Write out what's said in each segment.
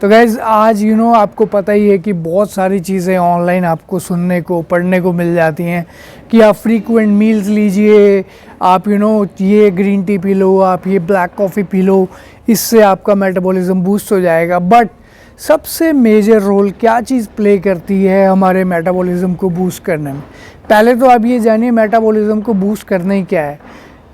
तो गाइज़ आज आपको पता ही है कि बहुत सारी चीज़ें ऑनलाइन आपको सुनने को पढ़ने को मिल जाती हैं कि आप फ्रीक्वेंट मील्स लीजिए, आप ये ग्रीन टी पी लो, आप ये ब्लैक कॉफ़ी पी लो, इससे आपका मेटाबॉलिज्म बूस्ट हो जाएगा। बट सबसे मेजर रोल क्या चीज़ प्ले करती है हमारे मेटाबॉलिज्म को बूस्ट करने में? पहले तो आप ये जानिए मेटाबॉलिज्म को बूस्ट करना ही क्या है,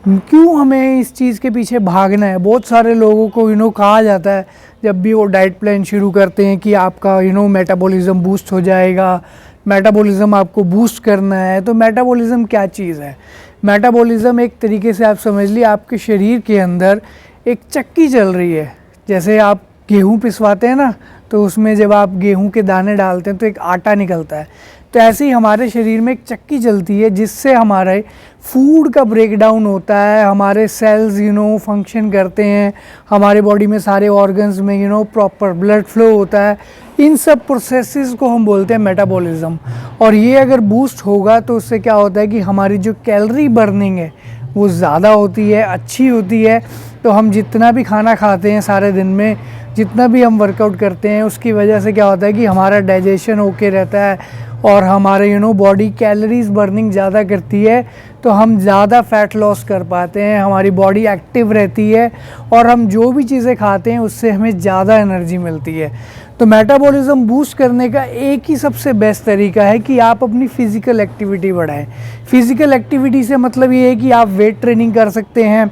क्यों हमें इस चीज़ के पीछे भागना है। बहुत सारे लोगों को कहा जाता है जब भी वो डाइट प्लान शुरू करते हैं कि आपका मेटाबॉलिज्म बूस्ट हो जाएगा, मेटाबॉलिज्म आपको बूस्ट करना है। तो मेटाबॉलिज्म क्या चीज़ है? मेटाबॉलिज्म एक तरीके से आप समझ लीजिए आपके शरीर के अंदर एक चक्की चल रही है। जैसे आप गेहूँ पिसवाते हैं ना, तो उसमें जब आप गेहूँ के दाने डालते हैं तो एक आटा निकलता है। तो ऐसे ही हमारे शरीर में एक चक्की चलती है जिससे हमारे फूड का ब्रेकडाउन होता है, हमारे सेल्स फंक्शन करते हैं, हमारे बॉडी में सारे ऑर्गन्स में प्रॉपर ब्लड फ्लो होता है। इन सब प्रोसेसेस को हम बोलते हैं मेटाबॉलिज्म। और ये अगर बूस्ट होगा तो उससे क्या होता है कि हमारी जो कैलोरी बर्निंग है वो ज़्यादा होती है, अच्छी होती है। तो हम जितना भी खाना खाते हैं सारे दिन में, जितना भी हम वर्कआउट करते हैं, उसकी वजह से क्या होता है कि हमारा डाइजेशन ओके रहता है और हमारे बॉडी कैलोरीज बर्निंग ज़्यादा करती है। तो हम ज़्यादा फैट लॉस कर पाते हैं, हमारी बॉडी एक्टिव रहती है और हम जो भी चीज़ें खाते हैं उससे हमें ज़्यादा एनर्जी मिलती है। तो मेटाबॉलिज्म बूस्ट करने का एक ही सबसे बेस्ट तरीका है कि आप अपनी फ़िज़िकल एक्टिविटी बढ़ाएं। फ़िज़िकल एक्टिविटी से मतलब ये है कि आप वेट ट्रेनिंग कर सकते हैं।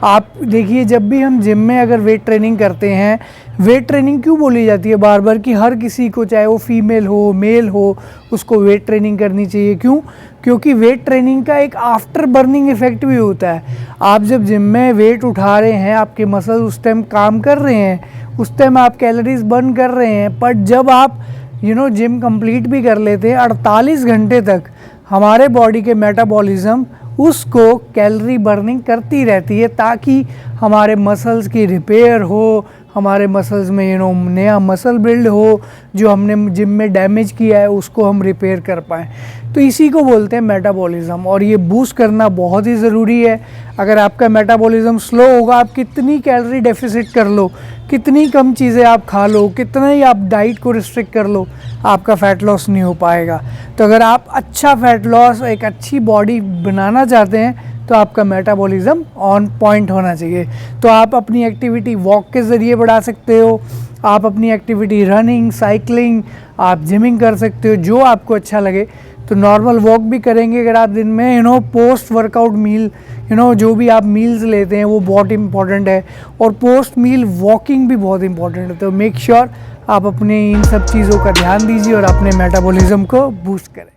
आप देखिए जब भी हम जिम में अगर वेट ट्रेनिंग करते हैं, वेट ट्रेनिंग क्यों बोली जाती है बार बार कि हर किसी को, चाहे वो फीमेल हो मेल हो, उसको वेट ट्रेनिंग करनी चाहिए। क्यों? क्योंकि वेट ट्रेनिंग का एक आफ्टर बर्निंग इफेक्ट भी होता है। आप जब जिम में वेट उठा रहे हैं, आपके मसल उस टाइम काम कर रहे हैं, उस टाइम आप कैलोरीज बर्न कर रहे हैं। पर जब आप जिम कंप्लीट भी कर लेते हैं, 48 घंटे तक हमारे बॉडी के मेटाबॉलिज्म उसको कैलोरी बर्निंग करती रहती है ताकि हमारे मसल्स की रिपेयर हो, हमारे मसल्स में नया मसल बिल्ड हो, जो हमने जिम में डैमेज किया है उसको हम रिपेयर कर पाएँ। तो इसी को बोलते हैं मेटाबॉलिज्म। और ये बूस्ट करना बहुत ही ज़रूरी है। अगर आपका मेटाबॉलिज्म स्लो होगा, आप कितनी कैलोरी डेफिसिट कर लो, कितनी कम चीज़ें आप खा लो, कितना ही आप डाइट को रिस्ट्रिक्ट कर लो, आपका फ़ैट लॉस नहीं हो पाएगा। तो अगर आप अच्छा फ़ैट लॉस, एक अच्छी बॉडी बनाना चाहते हैं, तो आपका मेटाबॉलिज्म ऑन पॉइंट होना चाहिए। तो आप अपनी एक्टिविटी वॉक के ज़रिए बढ़ा सकते हो, आप अपनी एक्टिविटी रनिंग, साइकिलिंग, आप जिमिंग कर सकते हो, जो आपको अच्छा लगे। तो नॉर्मल वॉक भी करेंगे अगर आप दिन में पोस्ट वर्कआउट मील जो भी आप मील्स लेते हैं वो बहुत इंपॉर्टेंट है। और पोस्ट मील वॉकिंग भी बहुत इंपॉर्टेंट है। तो मेक श्योर आप अपने इन सब चीज़ों का ध्यान दीजिए और अपने मेटाबॉलिज्म को बूस्ट करें।